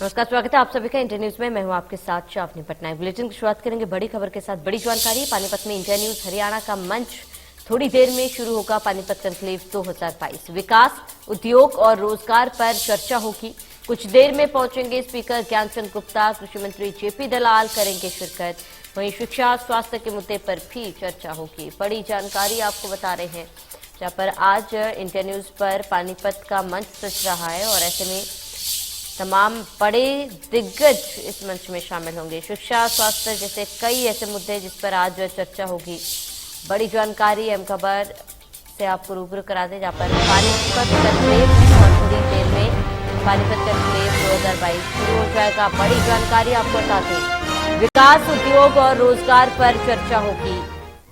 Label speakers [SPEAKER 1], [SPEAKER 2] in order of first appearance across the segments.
[SPEAKER 1] नमस्कार, स्वागत है आप सभी का इंडिया न्यूज में। मैं हूं आपके साथ शावनी पटनायक। बुलेटिन की शुरुआत करेंगे बड़ी खबर के साथ। बड़ी जानकारी, पानीपत में इंडिया न्यूज हरियाणा का मंच थोड़ी देर में शुरू होगा। पानीपत कॉन्क्लेव 2022 विकास, उद्योग और रोजगार पर चर्चा होगी। कुछ देर में पहुंचेंगे स्पीकर ज्ञानचंद गुप्ता, कृषि मंत्री जेपी दलाल करेंगे शिरकत। वहीं शिक्षा, स्वास्थ्य के मुद्दे पर भी चर्चा होगी। बड़ी जानकारी आपको बता रहे हैं, जहां पर आज इंडिया न्यूज पर पानीपत का मंच सज रहा है और ऐसे में तमाम बड़े दिग्गज इस मंच में शामिल होंगे। शिक्षा, स्वास्थ्य जैसे कई ऐसे मुद्दे जिस पर आज चर्चा होगी। बड़ी जानकारी अहम खबर से आपको रूबरू करा दें, जहां पर पानीपत कॉन्क्लेव और थोड़ी देर में पानीपत कॉन्क्लेव 2022 शुरू हो जाएगा। बड़ी जानकारी आपको बता दें, विकास, उद्योग और रोजगार पर चर्चा होगी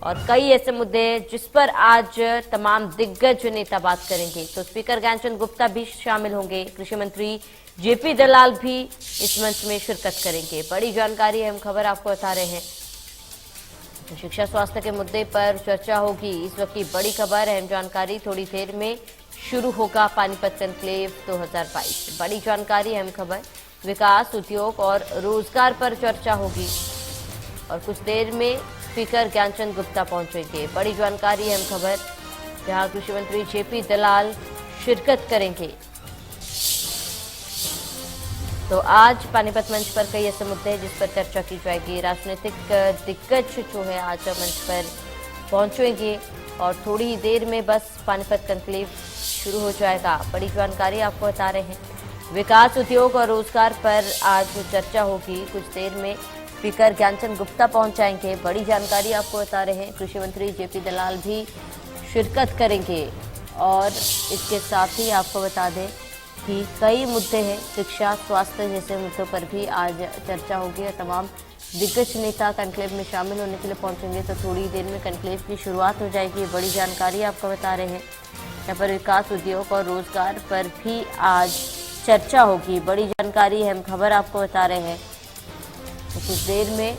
[SPEAKER 1] और कई ऐसे मुद्दे जिस पर आज तमाम दिग्गज नेता बात करेंगे। तो स्पीकर ज्ञानचंद गुप्ता भी शामिल होंगे, कृषि मंत्री जेपी दलाल भी इस मंच में शिरकत करेंगे। बड़ी जानकारी अहम खबर आपको बता रहे हैं, शिक्षा स्वास्थ्य के मुद्दे पर चर्चा होगी। इस वक्त की बड़ी खबर, अहम जानकारी, थोड़ी देर में शुरू होगा पानीपत कॉन्क्लेव 2022। बड़ी जानकारी अहम खबर, विकास, उद्योग और रोजगार पर चर्चा होगी और कुछ देर में स्पीकर ज्ञानचंद गुप्ता पहुंचेंगे। बड़ी जानकारी अहम खबर, जहां कृषि मंत्री जेपी दलाल शिरकत करेंगे। तो आज पानीपत मंच पर कई ऐसे मुद्दे हैं जिस पर चर्चा की जाएगी। राजनीतिक दिग्गज जो है आज मंच पर पहुंचेंगे और थोड़ी ही देर में बस पानीपत कॉन्क्लेव शुरू हो जाएगा। बड़ी जानकारी आपको बता रहे हैं, विकास, उद्योग और रोजगार पर आज चर्चा होगी। कुछ देर में स्पीकर ज्ञानचंद गुप्ता पहुंच जाएंगे। बड़ी जानकारी आपको बता रहे हैं, कृषि मंत्री जेपी दलाल भी शिरकत करेंगे और इसके साथ ही आपको बता दें कि कई मुद्दे हैं, शिक्षा, स्वास्थ्य जैसे मुद्दों पर भी आज चर्चा होगी और तमाम दिग्गज नेता कॉन्क्लेव में शामिल होने के लिए पहुंचेंगे। तो थोड़ी देर में कॉन्क्लेव की शुरुआत हो जाएगी। बड़ी जानकारी आपको बता रहे हैं, यहाँ पर विकास, उद्योग और रोजगार पर भी आज चर्चा होगी। बड़ी जानकारी, अहम खबर आपको बता रहे हैं। तो कुछ देर में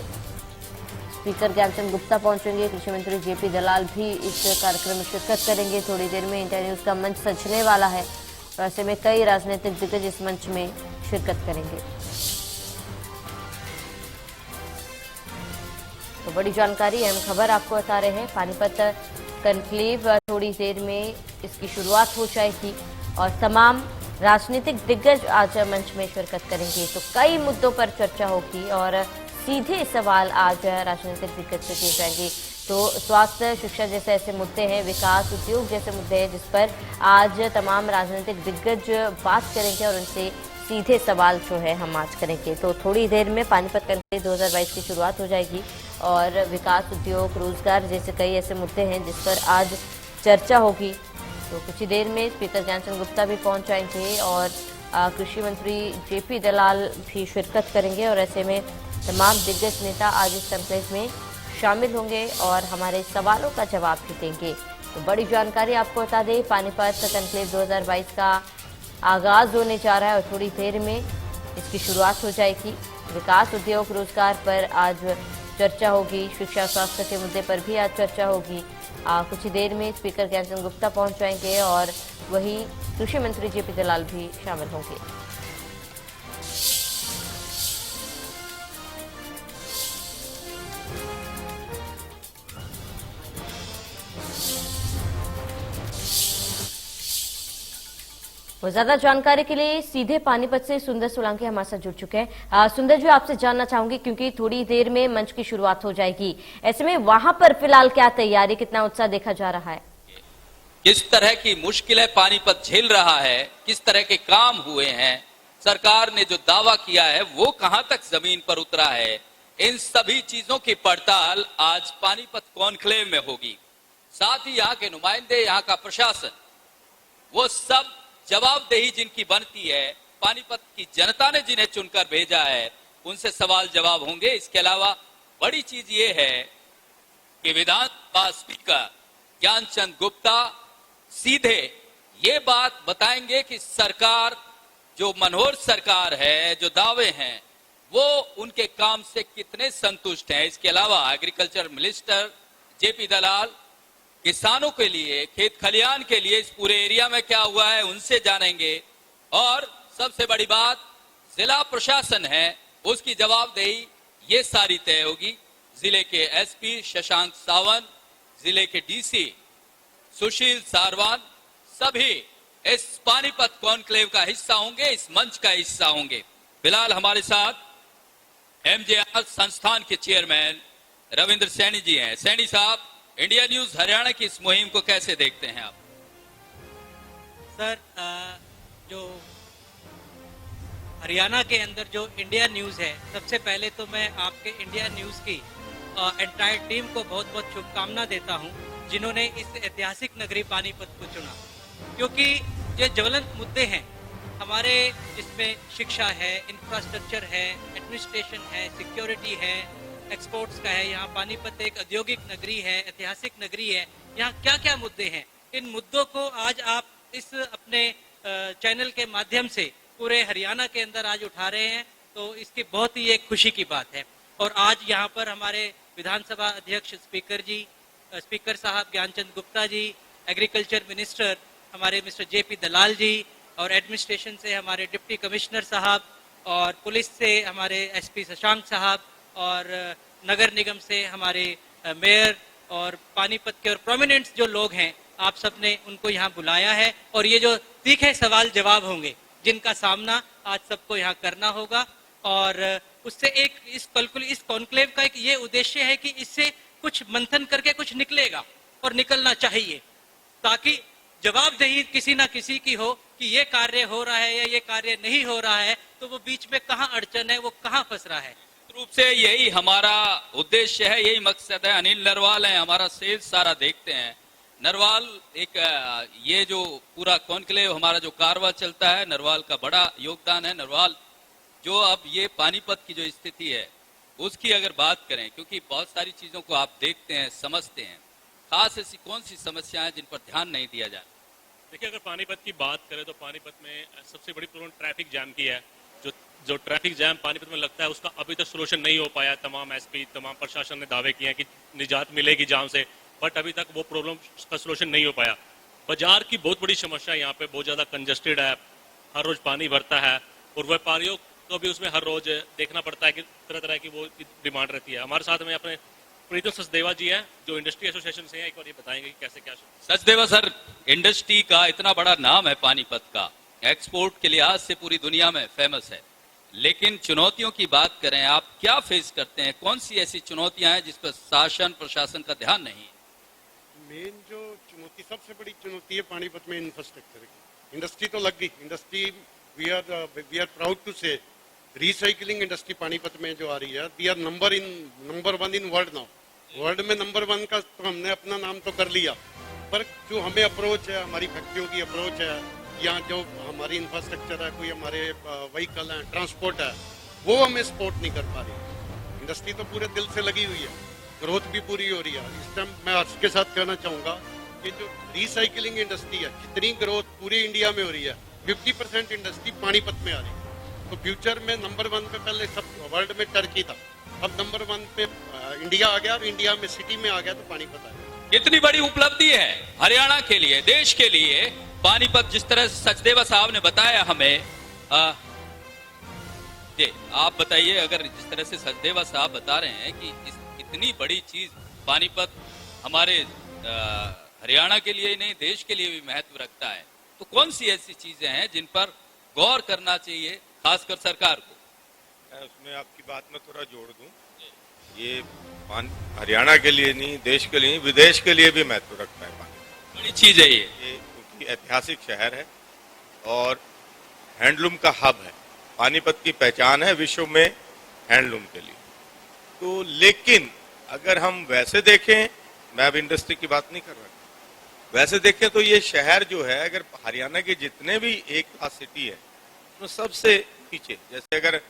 [SPEAKER 1] स्पीकर ज्ञानचंद गुप्ता पहुंचेंगे, कृषि मंत्री जेपी दलाल भी इस कार्यक्रम में शिरकत करेंगे। थोड़ी देर में इंडिया न्यूज का मंच सजने वाला है और ऐसे में कई राजनीतिक दिग्गज इस मंच में शिरकत करेंगे। तो बड़ी जानकारी, अहम खबर आपको बता रहे हैं, पानीपत कॉन्क्लेव थोड़ी देर में इसकी शुरुआत हो जाएगी और तमाम राजनीतिक दिग्गज आज मंच में शिरकत करेंगे। तो कई मुद्दों पर चर्चा होगी और सीधे सवाल आज राजनीतिक दिग्गज से किए जाएंगे। तो स्वास्थ्य, शिक्षा जैसे ऐसे मुद्दे हैं, विकास, उद्योग जैसे मुद्दे हैं जिस पर आज तमाम राजनीतिक दिग्गज बात करेंगे और उनसे सीधे सवाल जो है हम आज करेंगे। तो थोड़ी देर में पानीपत कॉन्क्लेव 2022 की शुरुआत हो जाएगी और विकास, उद्योग, रोजगार जैसे कई ऐसे मुद्दे हैं जिस पर आज चर्चा होगी। तो कुछ ही देर में स्पीकर ज्ञानचंद गुप्ता भी पहुंच जाएंगे और कृषि मंत्री जेपी दलाल भी शिरकत करेंगे और ऐसे में तमाम दिग्गज नेता आज इस कॉन्क्लेव में शामिल होंगे और हमारे सवालों का जवाब भी देंगे। तो बड़ी जानकारी आपको बता दें, पानीपत कॉन्क्लेव 2022 का आगाज होने जा रहा है और थोड़ी देर में इसकी शुरुआत हो जाएगी। विकास, उद्योग, रोजगार पर आज चर्चा होगी। शिक्षा, स्वास्थ्य के मुद्दे पर भी आज चर्चा होगी। कुछ ही देर में स्पीकर ज्ञानचंद गुप्ता पहुंच जाएंगे और वहीं कृषि मंत्री जेपी दलाल भी शामिल होंगे। और ज्यादा जानकारी के लिए सीधे पानीपत से सुंदर सोलंकी हमारे साथ जुड़ चुके हैं। सुंदर जी, आपसे जानना चाहूंगी क्योंकि थोड़ी देर में मंच की शुरुआत हो जाएगी, ऐसे में वहां पर फिलहाल क्या तैयारी, कितना उत्साह देखा जा रहा है?
[SPEAKER 2] किस तरह की मुश्किलें पानीपत झेल रहा है, किस तरह के काम हुए हैं, सरकार ने जो दावा किया है वो कहां तक जमीन पर उतरा है, इन सभी चीजों की पड़ताल आज पानीपत कॉन्क्लेव में होगी। साथ ही यहाँ के नुमाइंदे, यहाँ का प्रशासन, वो सब जवाबदेही जिनकी बनती है, पानीपत की जनता ने जिन्हें चुनकर भेजा है, उनसे सवाल जवाब होंगे। इसके अलावा बड़ी चीज ये है कि विधानसभा स्पीकर ज्ञानचंद गुप्ता सीधे ये बात बताएंगे कि सरकार, जो मनोहर सरकार है, जो दावे हैं, वो उनके काम से कितने संतुष्ट हैं। इसके अलावा एग्रीकल्चर मिनिस्टर जेपी दलाल किसानों के लिए, खेत खलियान के लिए इस पूरे एरिया में क्या हुआ है उनसे जानेंगे। और सबसे बड़ी बात, जिला प्रशासन है उसकी जवाबदेही ये सारी तय होगी। जिले के एसपी शशांक सावंत, जिले के डीसी सुशील सारवान, सभी इस पानीपत कॉन्क्लेव का हिस्सा होंगे, इस मंच का हिस्सा होंगे। फिलहाल हमारे साथ एमजेआर संस्थान के चेयरमैन रविंद्र सैनी जी हैं। सैनी साहब, इंडिया न्यूज हरियाणा की इस मुहिम को कैसे देखते हैं आप?
[SPEAKER 3] सर, जो हरियाणा के अंदर जो इंडिया न्यूज़ है, सबसे पहले तो मैं आपके इंडिया न्यूज़ की एंटायर टीम को बहुत बहुत शुभकामना देता हूं, जिन्होंने इस ऐतिहासिक नगरी पानीपत को चुना, क्योंकि ये ज्वलंत मुद्दे हैं हमारे, जिसमें शिक्षा है, इंफ्रास्ट्रक्चर है, एडमिनिस्ट्रेशन है, सिक्योरिटी है, एक्सपोर्ट्स का है। यहाँ पानीपत एक औद्योगिक नगरी है, ऐतिहासिक नगरी है। यहाँ क्या क्या मुद्दे हैं, इन मुद्दों को आज आप इस अपने चैनल के माध्यम से पूरे हरियाणा के अंदर आज उठा रहे हैं, तो इसकी बहुत ही एक खुशी की बात है। और आज यहाँ पर हमारे विधानसभा अध्यक्ष स्पीकर साहब ज्ञानचंद गुप्ता जी, एग्रीकल्चर मिनिस्टर हमारे मिस्टर जेपी दलाल जी, और एडमिनिस्ट्रेशन से हमारे डिप्टी कमिश्नर साहब, और पुलिस से हमारे एसपी शशांक साहब, और नगर निगम से हमारे मेयर, और पानीपत के और प्रोमिनेंट जो लोग हैं, आप सबने उनको यहाँ बुलाया है। और ये जो तीखे सवाल जवाब होंगे, जिनका सामना आज सबको यहाँ करना होगा, और उससे एक इस कॉन्क्लेव का एक ये उद्देश्य है कि इससे कुछ मंथन करके कुछ निकलेगा, और निकलना चाहिए, ताकि जवाबदेही किसी ना किसी की हो कि ये कार्य हो रहा है या ये कार्य नहीं हो रहा है, तो वो बीच में कहाँ अड़चन है, वो कहाँ फंस रहा है।
[SPEAKER 2] रूप से यही हमारा उद्देश्य है, यही मकसद है। अनिल नरवाल है हमारा सेल्स सारा देखते हैं। नरवाल, एक ये जो पूरा कॉन्क्लेव हमारा जो कारवा चलता है, नरवाल का बड़ा योगदान है। नरवाल, जो अब ये पानीपत की जो स्थिति है उसकी अगर बात करें, क्योंकि बहुत सारी चीजों को आप देखते हैं, समझते हैं, खास ऐसी कौन सी समस्याएं जिन पर ध्यान नहीं दिया जाए?
[SPEAKER 4] देखिए, अगर पानीपत की बात करें तो पानीपत में सबसे बड़ी प्रॉब्लम ट्रैफिक जैम की है। जो ट्रैफिक जैम पानीपत में लगता है, उसका अभी तक सोल्यूशन नहीं हो पाया। तमाम एसपी, तमाम प्रशासन ने दावे किए हैं कि निजात मिलेगी जाम से, बट अभी तक वो प्रॉब्लम का सोल्यूशन नहीं हो पाया। बाजार की बहुत बड़ी समस्या यहाँ पे बहुत ज्यादा कंजस्टेड है, हर रोज पानी भरता है, और व्यापारियों को भी उसमें हर रोज देखना पड़ता है कि तरह तरह की वो डिमांड रहती है। हमारे साथ में अपने प्रीतम सचदेवा जी हैं, जो इंडस्ट्री एसोसिएशन से हैं। एक बार ये बताएंगे कि कैसे क्या।
[SPEAKER 2] सचदेवा सर, इंडस्ट्री का इतना बड़ा नाम है पानीपत का, एक्सपोर्ट के लिहाज से पूरी दुनिया में फेमस है, लेकिन चुनौतियों की बात करें, आप क्या फेस करते हैं? कौन सी ऐसी चुनौतियां हैं जिस पर शासन प्रशासन का ध्यान नहीं है?
[SPEAKER 5] मेन जो चुनौती, सबसे बड़ी चुनौती है पानीपत में इंफ्रास्ट्रक्चर की। इंडस्ट्री तो लग गई, industry we are proud to say recycling industry Panipat में जो आ रही है, we are number one in world now. World में नंबर वन का तो हमने अपना नाम तो कर लिया, पर जो हमें अप्रोच है, हमारी फैक्ट्रियों की अप्रोच है, या जो हमारी इंफ्रास्ट्रक्चर है, कोई हमारे व्हीकल है, ट्रांसपोर्ट है, वो हमें सपोर्ट नहीं कर पा रही। इंडस्ट्री तो पूरे दिल से लगी हुई है, ग्रोथ भी पूरी हो रही है। इस टाइम मैं हर्ष के साथ कहना चाहूँगा कि जो रिसाइकलिंग इंडस्ट्री है, जितनी ग्रोथ पूरे इंडिया में हो रही है, 50% इंडस्ट्री पानीपत में आ रही है। तो फ्यूचर में नंबर वन पे, पहले सब वर्ल्ड में टर्की था, अब नंबर वन पे इंडिया आ गया, और इंडिया में सिटी में आ गया तो पानीपत आ गया।
[SPEAKER 2] कितनी बड़ी उपलब्धि है हरियाणा के लिए, देश के लिए पानीपत। जिस तरह से सचदेवा साहब ने बताया हमें, जी आप बताइए, अगर जिस तरह से सचदेवा साहब बता रहे हैं कि इतनी बड़ी चीज पानीपत हमारे हरियाणा के लिए ही नहीं, देश के लिए भी महत्व रखता है, तो कौन सी ऐसी चीजें हैं जिन पर गौर करना चाहिए, खासकर सरकार को?
[SPEAKER 6] मैं उसमें आपकी बात में थोड़ा जोड़ दूं, ये हरियाणा के लिए नहीं, देश के लिए नहीं, विदेश के लिए भी महत्व रखता है पानी।
[SPEAKER 2] बड़ी चीज है ये,
[SPEAKER 6] क्योंकि ऐतिहासिक शहर है और हैंडलूम का हब है। पानीपत की पहचान है विश्व में हैंडलूम के लिए। तो लेकिन अगर हम वैसे देखें, मैं अब इंडस्ट्री की बात नहीं कर रहा, वैसे देखें तो ये शहर जो है, अगर हरियाणा के जितने भी एक क्लास सिटी है, तो सबसे नीचे, जैसे अगर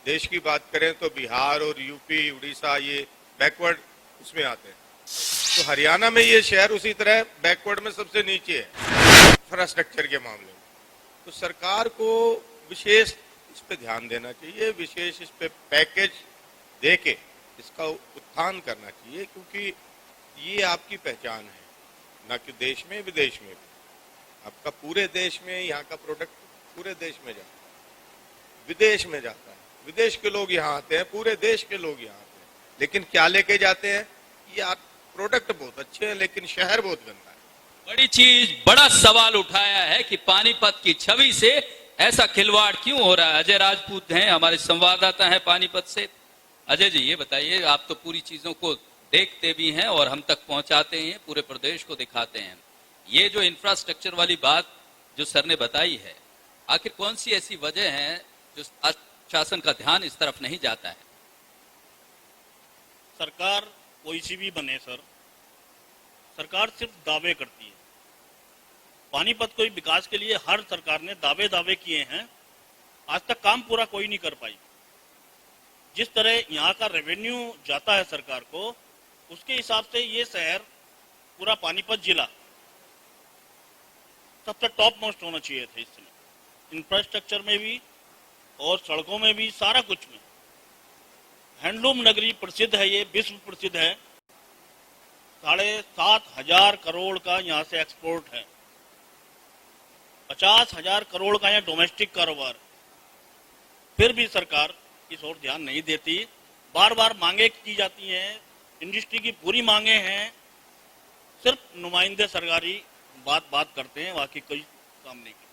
[SPEAKER 6] देश की बात करें तो बिहार और यूपी, उड़ीसा, ये बैकवर्ड उसमें आते हैं, तो हरियाणा में ये शहर उसी तरह बैकवर्ड में सबसे नीचे है इंफ्रास्ट्रक्चर के मामले में। तो सरकार को विशेष इस पे ध्यान देना चाहिए, विशेष इस पे पैकेज दे के इसका उत्थान करना चाहिए, क्योंकि ये आपकी पहचान है, न कि देश में विदेश में भी। आपका पूरे देश में यहाँ का प्रोडक्ट पूरे देश में जाए। विदेश में जाता है, विदेश के लोग यहाँ आते हैं, पूरे देश के लोग यहाँ आते हैं, लेकिन क्या लेके जाते हैं? यार प्रोडक्ट बहुत अच्छे हैं लेकिन शहर बहुत गंदा है।
[SPEAKER 2] बड़ी चीज, बड़ा सवाल उठाया है कि पानीपत की छवि से ऐसा खिलवाड़ क्यों हो रहा है। अजय राजपूत हैं, हमारे संवाददाता हैं पानीपत से। अजय जी, ये बताइए, आप तो पूरी चीजों को देखते भी हैं और हम तक पहुंचाते हैं, पूरे प्रदेश को दिखाते हैं। ये जो इंफ्रास्ट्रक्चर वाली बात जो सर ने बताई है, आखिर कौन सी ऐसी वजह है जो शासन का ध्यान इस तरफ नहीं जाता है?
[SPEAKER 7] सरकार कोई सी भी बने सर, सरकार सिर्फ दावे करती है। पानीपत को विकास के लिए हर सरकार ने दावे किए हैं, आज तक काम पूरा कोई नहीं कर पाई। जिस तरह यहाँ का रेवेन्यू जाता है सरकार को, उसके हिसाब से ये शहर, पूरा पानीपत जिला सबसे टॉप मोस्ट होना चाहिए था इस समय, इंफ्रास्ट्रक्चर में भी और सड़कों में भी, सारा कुछ में। हैंडलूम नगरी प्रसिद्ध है, ये विश्व प्रसिद्ध है। 7,500 करोड़ का यहाँ से एक्सपोर्ट है, 50,000 करोड़ का यहाँ डोमेस्टिक कारोबार। फिर भी सरकार इस ओर ध्यान नहीं देती। बार बार मांगे की जाती हैं, इंडस्ट्री की पूरी मांगे हैं, सिर्फ नुमाइंदे सरकारी बात करते हैं, बाकी कोई काम नहीं करते।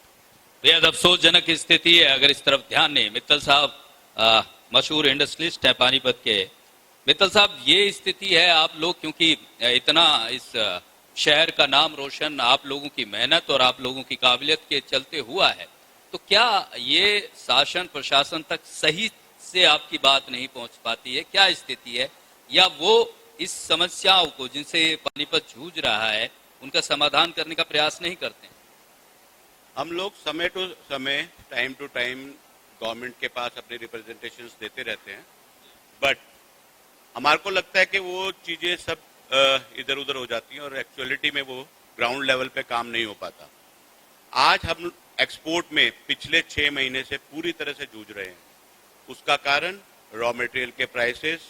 [SPEAKER 2] बेहद अफसोसजनक स्थिति है अगर इस तरफ ध्यान नहीं। मित्तल साहब मशहूर इंडस्ट्रियलिस्ट है पानीपत के। मित्तल साहब, ये स्थिति है, आप लोग क्योंकि इतना इस शहर का नाम रोशन आप लोगों की मेहनत और आप लोगों की काबिलियत के चलते हुआ है, तो क्या ये शासन प्रशासन तक सही से आपकी बात नहीं पहुंच पाती है? क्या स्थिति है? या वो इस समस्याओं को जिनसे पानीपत जूझ रहा है उनका समाधान करने का प्रयास नहीं करते?
[SPEAKER 8] हम लोग समय टू समय, टाइम टू टाइम गवर्नमेंट के पास अपने रिप्रेजेंटेशंस देते रहते हैं, बट हमारे को लगता है कि वो चीजें सब इधर उधर हो जाती हैं और एक्चुअलिटी में वो ग्राउंड लेवल पे काम नहीं हो पाता। आज हम एक्सपोर्ट में पिछले 6 महीने से पूरी तरह से जूझ रहे हैं। उसका कारण रॉ मटेरियल के प्राइसेस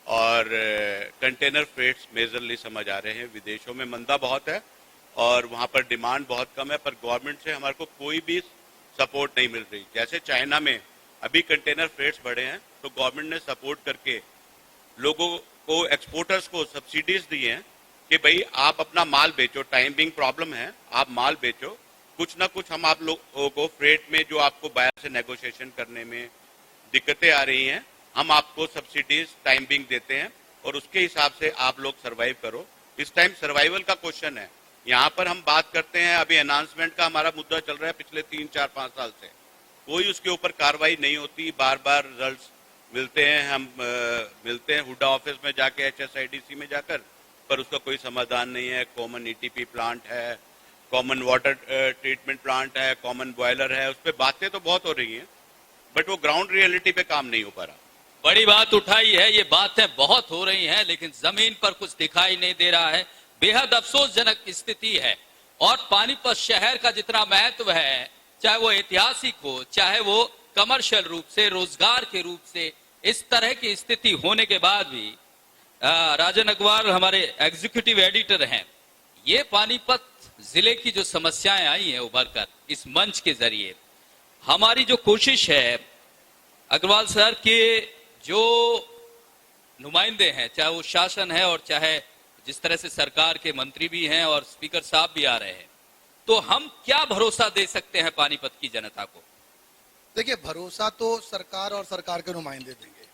[SPEAKER 8] और कंटेनर फ्रेट्स मेजरली समझ आ रहे हैं। विदेशों में मंदा बहुत है और वहां पर डिमांड बहुत कम है, पर गवर्नमेंट से हमारे को कोई भी सपोर्ट नहीं मिल रही। जैसे चाइना में अभी कंटेनर फ्रेट्स बढ़े हैं तो गवर्नमेंट ने सपोर्ट करके लोगों को, एक्सपोर्टर्स को सब्सिडीज दी हैं कि भाई आप अपना माल बेचो, टाइम बिंग प्रॉब्लम है, आप माल बेचो, कुछ ना कुछ हम आप लोगों को फ्रेट में जो आपको बायर से नेगोशिएशन करने में दिक्कतें आ रही हैं, हम आपको सब्सिडीज टाइम बिंग देते हैं और उसके हिसाब से आप लोग सर्वाइव करो। इस टाइम सर्वाइवल का क्वेश्चन है। यहाँ पर हम बात करते हैं, अभी अनाउंसमेंट का हमारा मुद्दा चल रहा है पिछले 3, 4, 5 साल से, कोई उसके ऊपर कार्रवाई नहीं होती। बार बार रिजल्ट मिलते हैं, हम मिलते हैं हुडा ऑफिस में जाके, HSIDC में जाकर, पर उसका कोई समाधान नहीं है। कॉमन ETP प्लांट है, कॉमन वाटर ट्रीटमेंट प्लांट है, कॉमन बॉयलर है, उस पर बातें तो बहुत हो रही हैं, बट वो ग्राउंड रियलिटी पे काम नहीं हो पा रहा।
[SPEAKER 2] बड़ी बात उठाई है, ये बातें बहुत हो रही हैं लेकिन जमीन पर कुछ दिखाई नहीं दे रहा है। बेहद अफसोसजनक स्थिति है। और पानीपत शहर का जितना महत्व है, चाहे वो ऐतिहासिक हो, चाहे वो कमर्शियल रूप से, रोजगार के रूप से, इस तरह की स्थिति होने के बाद भी राजन अग्रवाल हमारे एग्जीक्यूटिव एडिटर हैं, ये पानीपत जिले की जो समस्याएं आई हैं उभर कर इस मंच के जरिए, हमारी जो कोशिश है अग्रवाल सर के जो नुमाइंदे हैं, चाहे वो शासन है और चाहे जिस तरह से सरकार के मंत्री भी हैं और स्पीकर साहब भी आ रहे हैं, तो हम क्या भरोसा दे सकते हैं पानीपत की जनता को?
[SPEAKER 9] देखिए, भरोसा तो सरकार और सरकार के नुमाइंदे देंगे।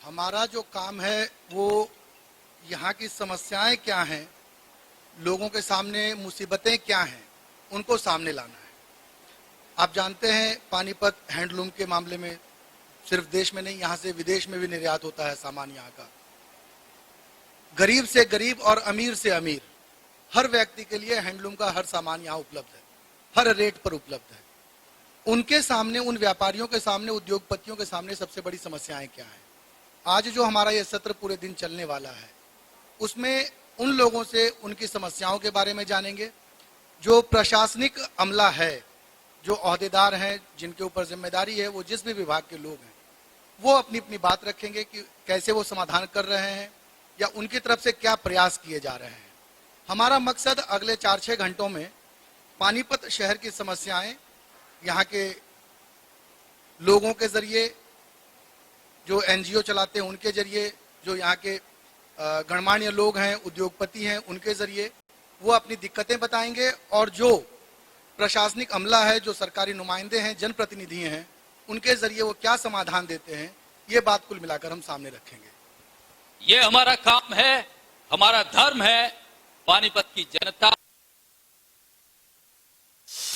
[SPEAKER 9] हमारा जो काम है वो यहाँ की समस्याएं क्या हैं, लोगों के सामने मुसीबतें क्या हैं, उनको सामने लाना है। आप जानते हैं पानीपत हैंडलूम के मामले में सिर्फ देश में नहीं, यहाँ से विदेश में भी निर्यात होता है सामान यहाँ का। गरीब से गरीब और अमीर से अमीर हर व्यक्ति के लिए हैंडलूम का हर सामान यहाँ उपलब्ध है, हर रेट पर उपलब्ध है। उनके सामने, उन व्यापारियों के सामने, उद्योगपतियों के सामने सबसे बड़ी समस्याएं क्या हैं? आज जो हमारा ये सत्र पूरे दिन चलने वाला है, उसमें उन लोगों से उनकी समस्याओं के बारे में जानेंगे। जो प्रशासनिक अमला है, जो ओहदेदार हैं, जिनके ऊपर जिम्मेदारी है, वो जिस भी विभाग के लोग हैं, वो अपनी अपनी बात रखेंगे कि कैसे वो समाधान कर रहे हैं या उनकी तरफ से क्या प्रयास किए जा रहे हैं। हमारा मकसद अगले 4-6 घंटों में पानीपत शहर की समस्याएं, यहाँ के लोगों के जरिए, जो एनजीओ चलाते हैं उनके जरिए, जो यहाँ के गणमान्य लोग हैं, उद्योगपति हैं, उनके जरिए वो अपनी दिक्कतें बताएंगे, और जो प्रशासनिक अमला है, जो सरकारी नुमाइंदे हैं, जनप्रतिनिधि हैं, उनके जरिए वो क्या समाधान देते हैं, ये बात कुल मिलाकर हम सामने रखेंगे।
[SPEAKER 2] ये हमारा काम है, हमारा धर्म है। पानीपत की जनता